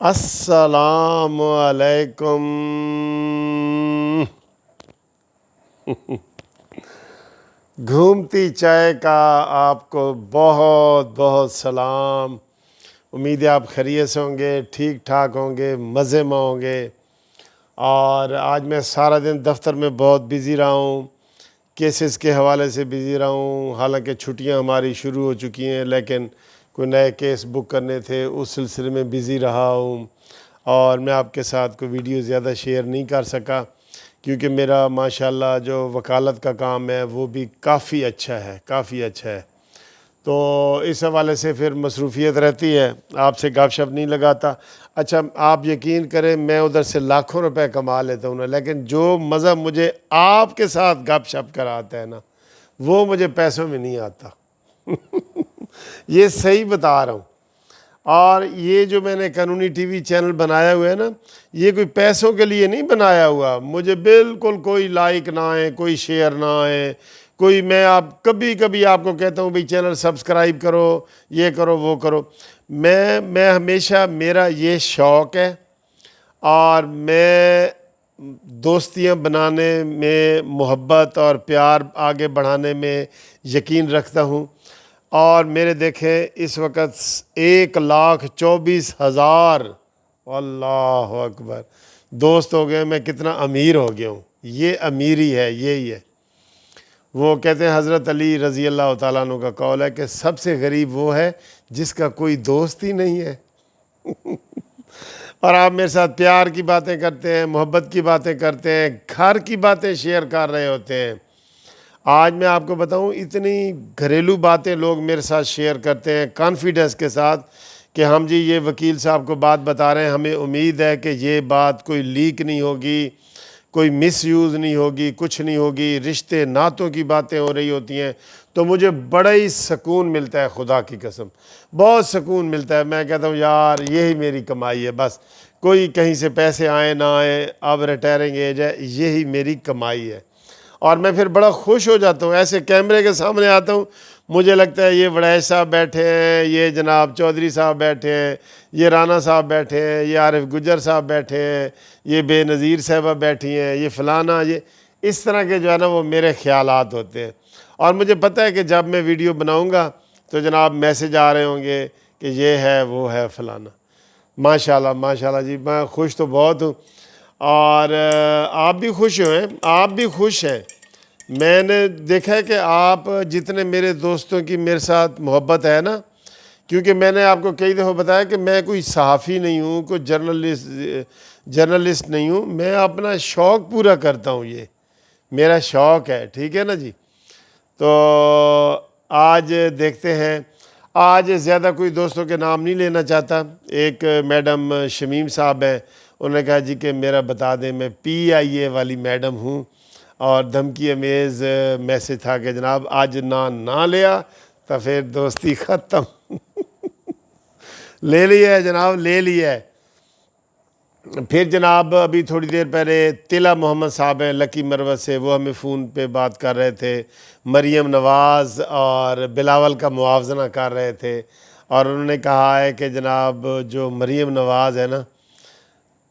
السلام علیکم۔ گھومتی چائے کا آپ کو بہت بہت سلام۔ امید ہے آپ خیریت سے ہوں گے، ٹھیک ٹھاک ہوں گے، مزے میں ہوں گے۔ اور آج میں سارا دن دفتر میں بہت بزی رہا ہوں، کیسز کے حوالے سے بزی رہا ہوں۔ حالانکہ چھٹیاں ہماری شروع ہو چکی ہیں، لیکن کوئی نئے کیس بک کرنے تھے، اس سلسلے میں بزی رہا ہوں۔ اور میں آپ کے ساتھ کوئی ویڈیو زیادہ شیئر نہیں کر سکا، کیونکہ میرا ماشاءاللہ جو وکالت کا کام ہے وہ بھی کافی اچھا ہے۔ تو اس حوالے سے پھر مصروفیت رہتی ہے، آپ سے گپ شپ نہیں لگاتا۔ اچھا، آپ یقین کریں میں ادھر سے لاکھوں روپے کما لیتا ہوں نا، لیکن جو مزہ مجھے آپ کے ساتھ گپ شپ کرا آتا ہے نا، وہ مجھے پیسوں میں نہیں آتا۔ یہ صحیح بتا رہا ہوں۔ اور یہ جو میں نے قانونی ٹی وی چینل بنایا ہوا ہے نا، یہ کوئی پیسوں کے لیے نہیں بنایا ہوا۔ مجھے بالکل کوئی لائک نہ آئے، کوئی شیئر نہ آئے، کوئی میں کبھی آپ کو کہتا ہوں بھئی چینل سبسکرائب کرو، یہ کرو وہ کرو۔ میں ہمیشہ میرا یہ شوق ہے، اور میں دوستیاں بنانے میں، محبت اور پیار آگے بڑھانے میں یقین رکھتا ہوں۔ اور میرے دیکھیں اس وقت 1,24,000 اللہ اکبر دوست ہو گئے۔ میں کتنا امیر ہو گیا ہوں، یہ امیری ہے، یہی ہے۔ وہ کہتے ہیں حضرت علی رضی اللہ تعالیٰ عنہ کا قول ہے کہ سب سے غریب وہ ہے جس کا کوئی دوست ہی نہیں ہے۔ اور آپ میرے ساتھ پیار کی باتیں کرتے ہیں، محبت کی باتیں کرتے ہیں، گھر کی باتیں شیئر کر رہے ہوتے ہیں۔ آج میں آپ کو بتاؤں، اتنی گھریلو باتیں لوگ میرے ساتھ شیئر کرتے ہیں کانفیڈنس کے ساتھ کہ ہم جی یہ وکیل صاحب کو بات بتا رہے ہیں، ہمیں امید ہے کہ یہ بات کوئی لیک نہیں ہوگی، کوئی مس یوز نہیں ہوگی، کچھ نہیں ہوگی، رشتے ناتوں کی باتیں ہو رہی ہوتی ہیں۔ تو مجھے بڑا ہی سکون ملتا ہے، خدا کی قسم بہت سکون ملتا ہے۔ میں کہتا ہوں یار یہی میری کمائی ہے، بس کوئی کہیں سے پیسے آئیں نہ آئیں، اب ریٹائرنگ ایج ہے، یہی میری کمائی ہے۔ اور میں پھر بڑا خوش ہو جاتا ہوں، ایسے کیمرے کے سامنے آتا ہوں، مجھے لگتا ہے یہ وڑیش صاحب بیٹھے ہیں، یہ جناب چودھری صاحب بیٹھے ہیں، یہ رانا صاحب بیٹھے ہیں، یہ عارف گجر صاحب بیٹھے ہیں، یہ بے نظیر صاحبہ بیٹھی ہیں، یہ فلانا، یہ اس طرح کے جو ہے نا وہ میرے خیالات ہوتے ہیں۔ اور مجھے پتہ ہے کہ جب میں ویڈیو بناؤں گا تو جناب میسج آ رہے ہوں گے کہ یہ ہے وہ ہے فلانا۔ ماشاءاللہ جی، میں خوش تو بہت ہوں، اور آپ بھی خوش ہیں، آپ بھی خوش ہیں۔ میں نے دیکھا ہے کہ آپ جتنے میرے دوستوں کی میرے ساتھ محبت ہے نا، کیونکہ میں نے آپ کو کئی دفعہ بتایا کہ میں کوئی صحافی نہیں ہوں، کوئی جرنلسٹ نہیں ہوں، میں اپنا شوق پورا کرتا ہوں، یہ میرا شوق ہے، ٹھیک ہے نا جی۔ تو آج دیکھتے ہیں، آج زیادہ کوئی دوستوں کے نام نہیں لینا چاہتا۔ ایک میڈم شمیم صاحب ہیں، انہوں نے کہا جی کہ میرا بتا دیں میں PIA والی میڈم ہوں، اور دھمکی امیز میسج تھا کہ جناب آج نہ لیا تو پھر دوستی ختم۔ لے لیا ہے جناب، لے لیا ہے۔ پھر جناب ابھی تھوڑی دیر پہلے طلعت محمد صاحب ہیں لکی مروت سے، وہ ہمیں فون پہ بات کر رہے تھے، مریم نواز اور بلاول کا موازنہ کر رہے تھے، اور انہوں نے کہا ہے کہ جناب جو مریم نواز ہے نا،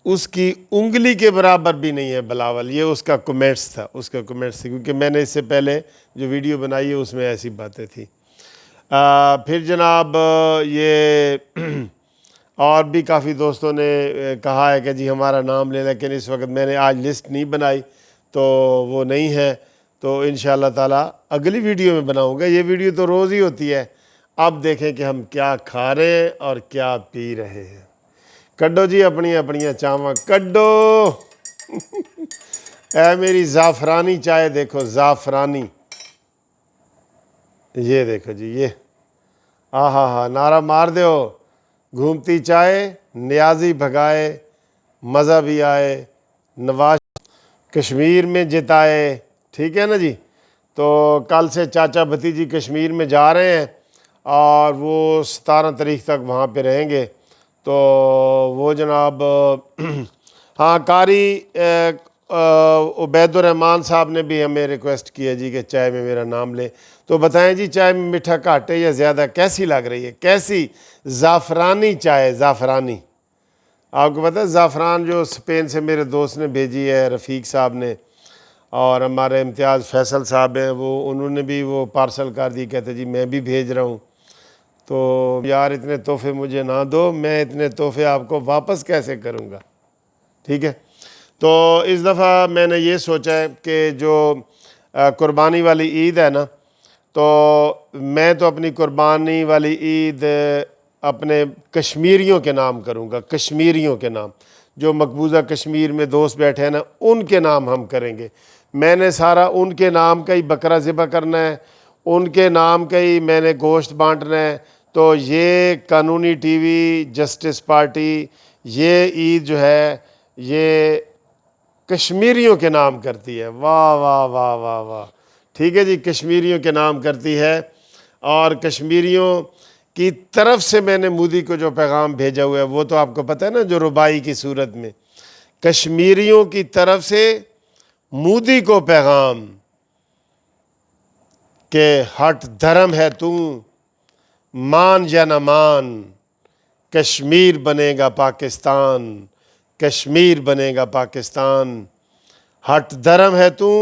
اس کی انگلی کے برابر بھی نہیں ہے بلاول۔ یہ اس کا کمنٹس تھا، کیونکہ میں نے اس سے پہلے جو ویڈیو بنائی ہے اس میں ایسی باتیں تھیں۔ پھر جناب یہ اور بھی کافی دوستوں نے کہا ہے کہ جی ہمارا نام لے، لیکن اس وقت میں نے آج لسٹ نہیں بنائی تو وہ نہیں ہے، تو انشاءاللہ تعالیٰ اگلی ویڈیو میں بناؤں گا۔ یہ ویڈیو تو روز ہی ہوتی ہے، اب دیکھیں کہ ہم کیا کھا رہے ہیں اور کیا پی رہے ہیں۔ کڈو جی اپنیاں چاواں کڈو۔ اے میری زعفرانی چائے دیکھو، زعفرانی، یہ دیکھو جی، یہ ہاں نعرہ مار دیو، گھومتی چائے نیازی بھگائے، مزہ بھی آئے، نواز کشمیر میں جتائے، ٹھیک ہے نا جی۔ تو کل سے چاچا بھتیجی کشمیر میں جا رہے ہیں، اور وہ 17 تاریخ تک وہاں پہ رہیں گے۔ تو وہ جناب ہاں قاری عبید الرحمن صاحب نے بھی ہمیں ریکویسٹ کیا جی کہ چائے میں میرا نام لے۔ تو بتائیں جی چائے میں میٹھا گھٹ ہے یا زیادہ، کیسی لگ رہی ہے؟ کیسی زعفرانی چائے، زعفرانی آپ کو پتہ ہے زعفران جو اسپین سے میرے دوست نے بھیجی ہے، رفیق صاحب نے، اور ہمارے امتیاز فیصل صاحب ہیں، انہوں نے بھی وہ پارسل کر دی، کہتے جی میں بھی بھیج رہا ہوں۔ تو یار اتنے تحفے مجھے نہ دو، میں اتنے تحفے آپ کو واپس کیسے کروں گا، ٹھیک ہے۔ تو اس دفعہ میں نے یہ سوچا ہے کہ جو قربانی والی عید ہے نا، تو میں تو اپنی قربانی والی عید اپنے کشمیریوں کے نام کروں گا، کشمیریوں کے نام، جو مقبوضہ کشمیر میں دوست بیٹھے ہیں نا، ان کے نام ہم کریں گے۔ میں نے سارا ان کے نام کا ہی بکرا ذبح کرنا ہے، ان کے نام کا ہی میں نے گوشت بانٹنا ہے۔ تو یہ قانونی ٹی وی، جسٹس پارٹی، یہ عید جو ہے یہ کشمیریوں کے نام کرتی ہے۔ واہ واہ واہ واہ واہ، ٹھیک ہے جی، کشمیریوں کے نام کرتی ہے۔ اور کشمیریوں کی طرف سے میں نے مودی کو جو پیغام بھیجا ہوا ہے وہ تو آپ کو پتہ ہے نا، جو ربائی کی صورت میں کشمیریوں کی طرف سے مودی کو پیغام کہ ہٹ دھرم ہے تو، مان یا نہ مان، کشمیر بنے گا پاکستان، کشمیر بنے گا پاکستان، ہٹ دھرم ہے تو،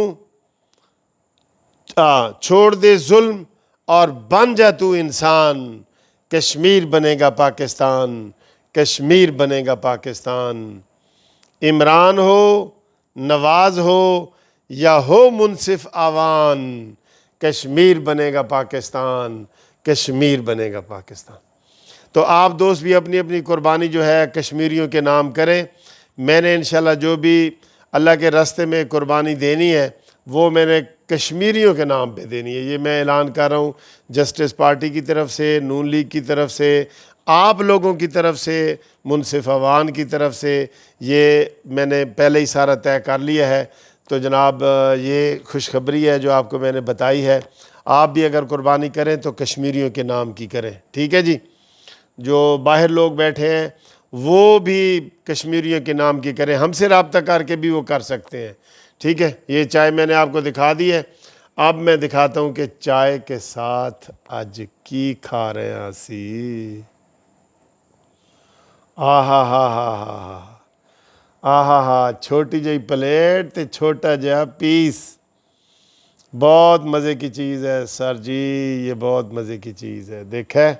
چھوڑ دے ظلم اور بن جا تو انسان، کشمیر بنے گا پاکستان، کشمیر بنے گا پاکستان۔ عمران ہو، نواز ہو یا ہو منصف آوان، کشمیر بنے گا پاکستان، کشمیر بنے گا پاکستان۔ تو آپ دوست بھی اپنی اپنی قربانی جو ہے کشمیریوں کے نام کریں۔ میں نے انشاءاللہ جو بھی اللہ کے راستے میں قربانی دینی ہے وہ میں نے کشمیریوں کے نام پہ دینی ہے۔ یہ میں اعلان کر رہا ہوں جسٹس پارٹی کی طرف سے، نون لیگ کی طرف سے، آپ لوگوں کی طرف سے، منصف عوان کی طرف سے، یہ میں نے پہلے ہی سارا طے کر لیا ہے۔ تو جناب یہ خوشخبری ہے جو آپ کو میں نے بتائی ہے۔ آپ بھی اگر قربانی کریں تو کشمیریوں کے نام کی کریں، ٹھیک ہے جی۔ جو باہر لوگ بیٹھے ہیں وہ بھی کشمیریوں کے نام کی کریں، ہم سے رابطہ کر کے بھی وہ کر سکتے ہیں، ٹھیک ہے۔ یہ چائے میں نے آپ کو دکھا دی ہے، اب میں دکھاتا ہوں کہ چائے کے ساتھ آج کی کھا رہے ہیں اسی۔ ہاں، چھوٹی جہی پلیٹ تے چھوٹا جہا پیس، بہت مزے کی چیز ہے سر جی، یہ بہت مزے کی چیز ہے، دیکھیں،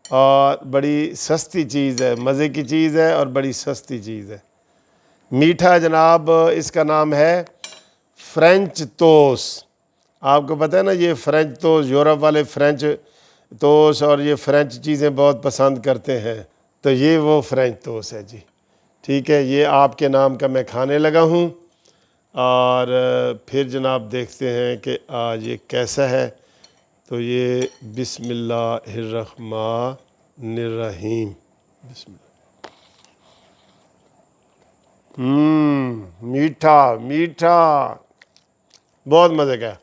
اور بڑی سستی چیز ہے، مزے کی چیز ہے اور بڑی سستی چیز ہے۔ میٹھا جناب اس کا نام ہے فرینچ توس۔ آپ کو پتہ ہے نا یہ فرینچ توس، یورپ والے فرینچ توس اور یہ فرینچ چیزیں بہت پسند کرتے ہیں، تو یہ وہ فرینچ توس ہے جی، ٹھیک ہے۔ یہ آپ کے نام کا میں کھانے لگا ہوں، اور پھر جناب دیکھتے ہیں کہ آج یہ کیسا ہے۔ تو یہ بسم اللہ الرحمن الرحیم، بسم اللہ۔ میٹھا میٹھا، بہت مزے کا ہے۔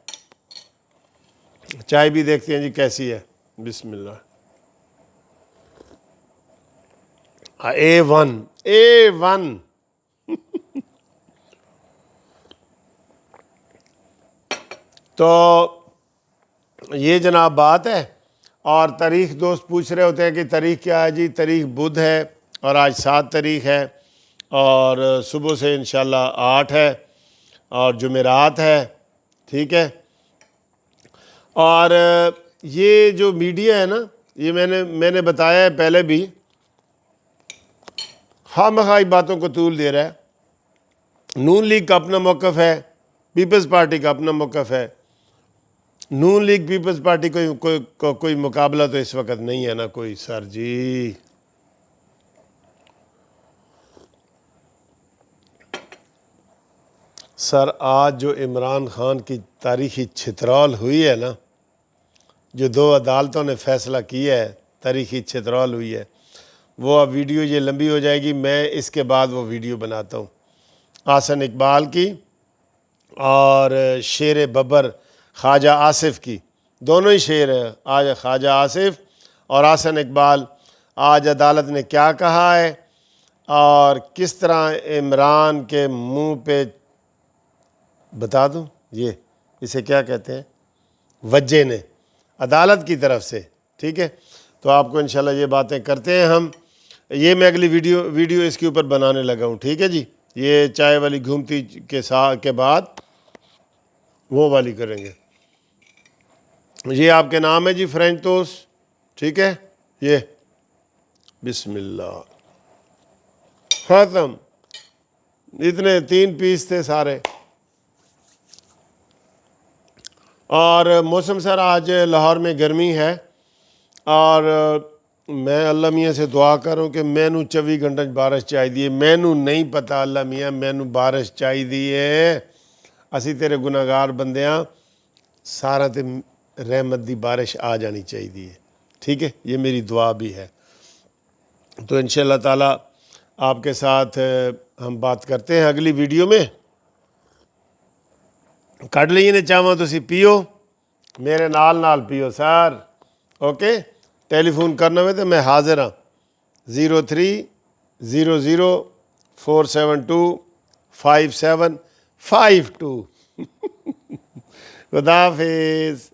چائے بھی دیکھتے ہیں جی کیسی ہے، بسم اللہ۔ A1 A1 تو یہ جناب بات ہے۔ اور تاریخ دوست پوچھ رہے ہوتے ہیں کہ تاریخ کیا ہے جی، تاریخ بدھ ہے اور آج 7 تاریخ ہے، اور صبح سے انشاءاللہ 8 ہے، اور جمعرات ہے، ٹھیک ہے۔ اور یہ جو میڈیا ہے نا، یہ میں نے بتایا ہے پہلے بھی، خواہ باتوں کو طول دے رہا ہے۔ نون لیگ کا اپنا موقف ہے، پیپلز پارٹی کا اپنا موقف ہے۔ نون لیگ پیپلز پارٹی کوئی مقابلہ تو اس وقت نہیں ہے نا کوئی سر جی۔ سر آج جو عمران خان کی تاریخی چھترال ہوئی ہے نا، جو 2 عدالتوں نے فیصلہ کیا ہے، تاریخی چھترال ہوئی ہے، وہ اب ویڈیو یہ لمبی ہو جائے گی، میں اس کے بعد وہ ویڈیو بناتا ہوں۔ احسن اقبال کی اور شیر ببر خواجہ آصف کی، دونوں ہی شعر ہیں، آج خواجہ آصف اور احسن اقبال، آج عدالت نے کیا کہا ہے اور کس طرح عمران کے منہ پہ، بتا دوں یہ اسے کیا کہتے ہیں، وجہ نے، عدالت کی طرف سے، ٹھیک ہے۔ تو آپ کو انشاءاللہ یہ باتیں کرتے ہیں ہم، یہ میں اگلی ویڈیو اس کے اوپر بنانے لگا ہوں، ٹھیک ہے جی. یہ چائے والی گھومتی کے بعد وہ والی کریں گے. یہ آپ کے نام ہے جی فرینچ توسٹ، ٹھیک ہے. یہ بسم اللہ ختم. اتنے 3 پیس تھے سارے. اور موسم سر آج لاہور میں گرمی ہے، اور میں اللہ میاں سے دعا کروں کہ مینو 24 گھنٹے بارش چاہیے. مینو نہیں پتا اللہ میاں مینو بارش چاہیے. اسی تیرے گناہگار بندیاں، سارا تے رحمت دی بارش آ جانی چاہیے، ٹھیک ہے. یہ میری دعا بھی ہے. تو انشاءاللہ تعالی آپ کے ساتھ ہم بات کرتے ہیں اگلی ویڈیو میں. کٹ لئیے نے چاہواں تسی پیو، میرے نال پیو سر. اوکے. ٹیلی فون کرنا ہوئے تو میں حاضر ہاں. 0300472572. خدا حافظ.